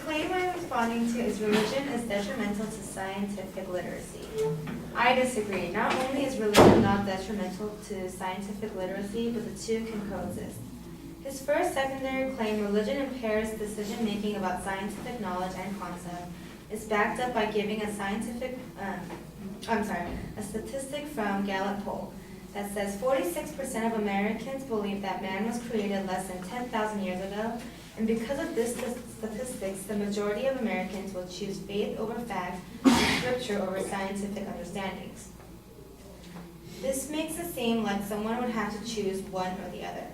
claim I'm responding to is religion is detrimental to scientific literacy. I disagree. Not only is religion not detrimental to scientific literacy, but the two can coexist. His first secondary claim, religion impairs decision-making about scientific knowledge and concept, is backed up by giving a statistic from Gallup poll that says 46% of Americans believe that man was created less than 10,000 years ago, and because of this statistics, the majority of Americans will choose faith over fact and scripture over scientific understandings. This makes it seem like someone would have to choose one or the other.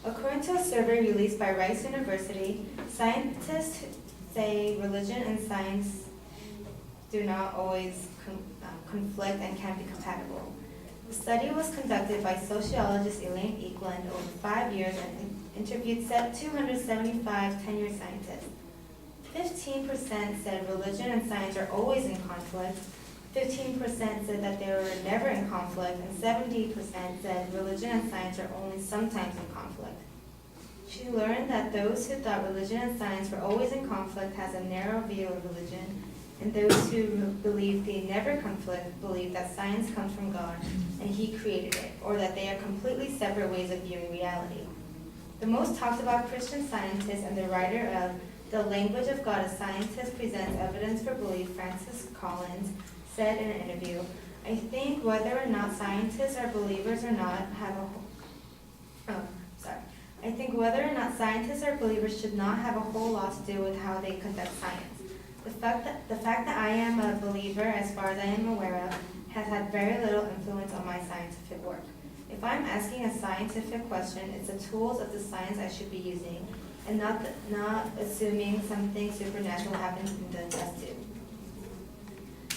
According to a survey released by Rice University, scientists say religion and science do not always conflict and can be compatible. The study was conducted by sociologist Elaine Eklund over 5 years and interviewed 275 tenured scientists. 15% said religion and science are always in conflict, 15% said that they were never in conflict, and 70% said religion and science are only sometimes in conflict. She learned that those who thought religion and science were always in conflict has a narrow view of religion, and those who believe they never conflict believe that science comes from God and He created it, or that they are completely separate ways of viewing reality. The most talked about Christian scientist and the writer of The Language of God, a Scientist Presents Evidence for Belief, Francis Collins, said in an interview, I think whether or not scientists are believers or not scientists or believers should not have a whole lot to do with how they conduct science. The fact that I am a believer, as far as I am aware of, has had very little influence on my scientific work. If I'm asking a scientific question, it's the tools of the science I should be using, and not assuming something supernatural happens in the test tube.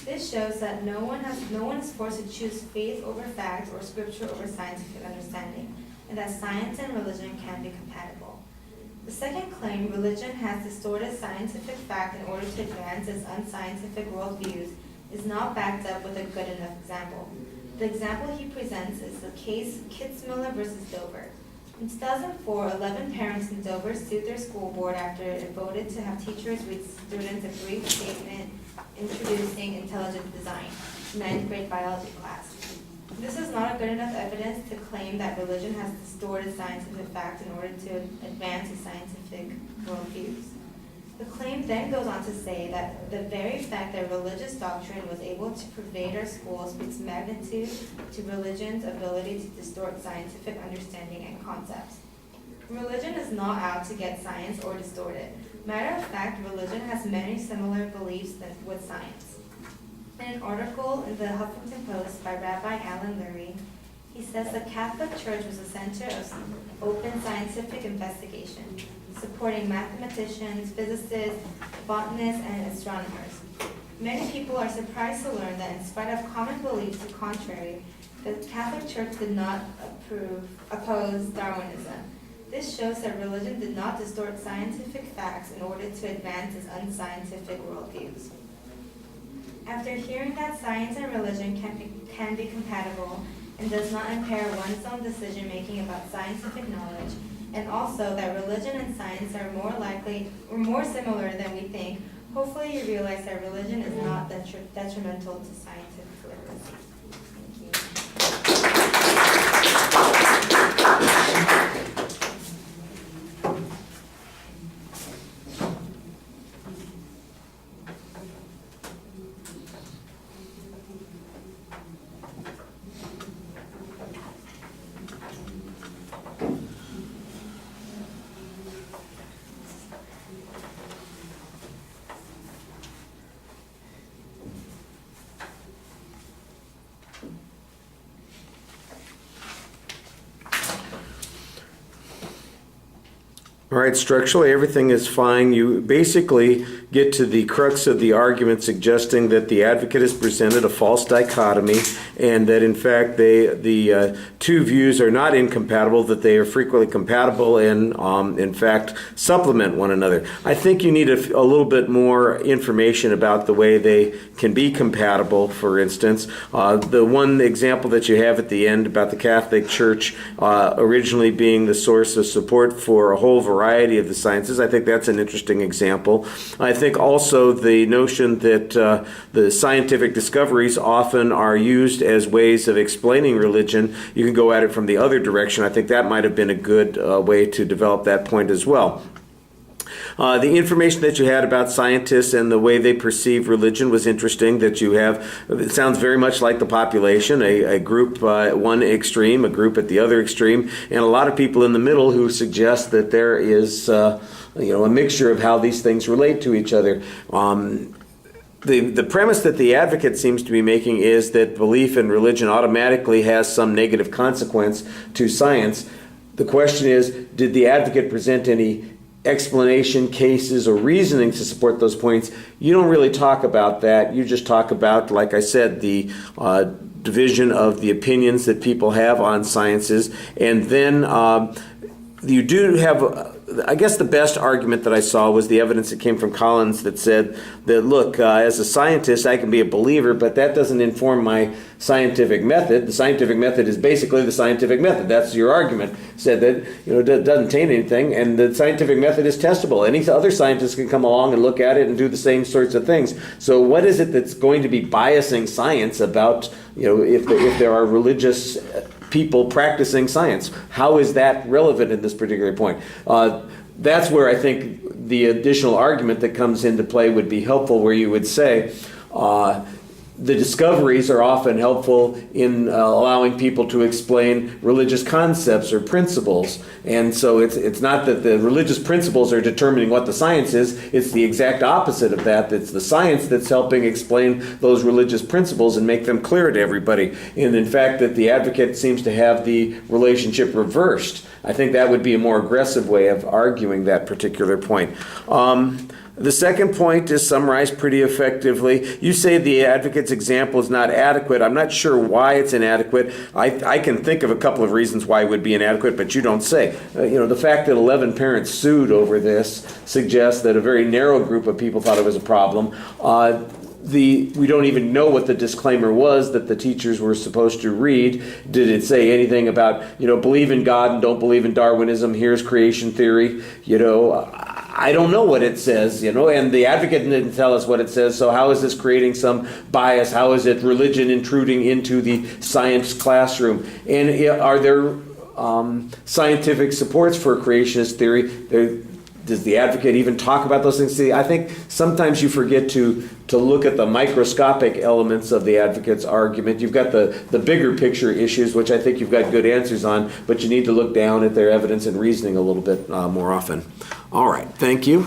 This shows that no one is forced to choose faith over fact or scripture over scientific understanding, and that science and religion can be compatible. The second claim, religion has distorted scientific fact in order to advance its unscientific worldviews, is not backed up with a good enough example. The example he presents is the case Kitzmiller versus Dover. In 2004, 11 parents in Dover sued their school board after it voted to have teachers read students a brief statement introducing intelligent design, 9th grade biology class. This is not a good enough evidence to claim that religion has distorted scientific fact in order to advance its scientific worldviews. The claim then goes on to say that the very fact that religious doctrine was able to pervade our schools speaks magnitude to religion's ability to distort scientific understanding and concepts. Religion is not out to get science or distort it. Matter of fact, religion has many similar beliefs with science. In an article in the Huffington Post by Rabbi Alan Lurie, he says the Catholic Church was a center of open scientific investigation, supporting mathematicians, physicists, botanists, and astronomers. Many people are surprised to learn that in spite of common beliefs to the contrary, the Catholic Church did not oppose Darwinism. This shows that religion did not distort scientific facts in order to advance its unscientific worldviews. After hearing that science and religion can be compatible and does not impair one's own decision-making about scientific knowledge, and also that religion and science are more similar than we think, hopefully you realize that religion is not detrimental to scientific literacy. Thank you. All right, structurally everything is fine. You basically get to the crux of the argument suggesting that the advocate has presented a false dichotomy and that in fact the two views are not incompatible, that they are frequently compatible and in fact supplement one another. I think you need a little bit more information about the way they can be compatible. For instance, the one example that you have at the end about the Catholic Church originally being the source of support for a whole variety variety of the sciences. I think that's an interesting example. I think also the notion that the scientific discoveries often are used as ways of explaining religion. You can go at it from the other direction. I think that might have been a good way to develop that point as well. The information that you had about scientists and the way they perceive religion was interesting. That you have, it sounds very much like the population, a group at one extreme, a group at the other extreme, and a lot of people in the middle who suggest that there is a mixture of how these things relate to each other. The premise that the advocate seems to be making is that belief in religion automatically has some negative consequence to science. The question is, did the advocate present any explanation, cases, or reasoning to support those points? You don't really talk about that. You just talk about, like I said, the division of the opinions that people have on sciences. And then you do have, I guess the best argument that I saw was the evidence that came from Collins that said that, look, as a scientist, I can be a believer, but that doesn't inform my scientific method. The scientific method is basically the scientific method. That's your argument. Said that it doesn't taint anything, and the scientific method is testable. Any other scientist can come along and look at it and do the same sorts of things. So what is it that's going to be biasing science about, if there are religious people practicing science? How is that relevant in this particular point? That's where I think the additional argument that comes into play would be helpful, where you would say the discoveries are often helpful in allowing people to explain religious concepts or principles. And so it's not that the religious principles are determining what the science is, it's the exact opposite of that. It's the science that's helping explain those religious principles and make them clear to everybody. And in fact, that the advocate seems to have the relationship reversed. I think that would be a more aggressive way of arguing that particular point. The second point is summarized pretty effectively. You say the advocate's example is not adequate. I'm not sure why it's inadequate. I can think of a couple of reasons why it would be inadequate, but you don't say. The fact that 11 parents sued over this suggests that a very narrow group of people thought it was a problem. We don't even know what the disclaimer was that the teachers were supposed to read. Did it say anything about, believe in God and don't believe in Darwinism? Here's creation theory. I don't know what it says, and the advocate didn't tell us what it says, so how is this creating some bias? How is it religion intruding into the science classroom? And are there scientific supports for creationist theory? Does the advocate even talk about those things? See, I think sometimes you forget to look at the microscopic elements of the advocate's argument. You've got the bigger picture issues, which I think you've got good answers on, but you need to look down at their evidence and reasoning a little bit more often. All right, thank you.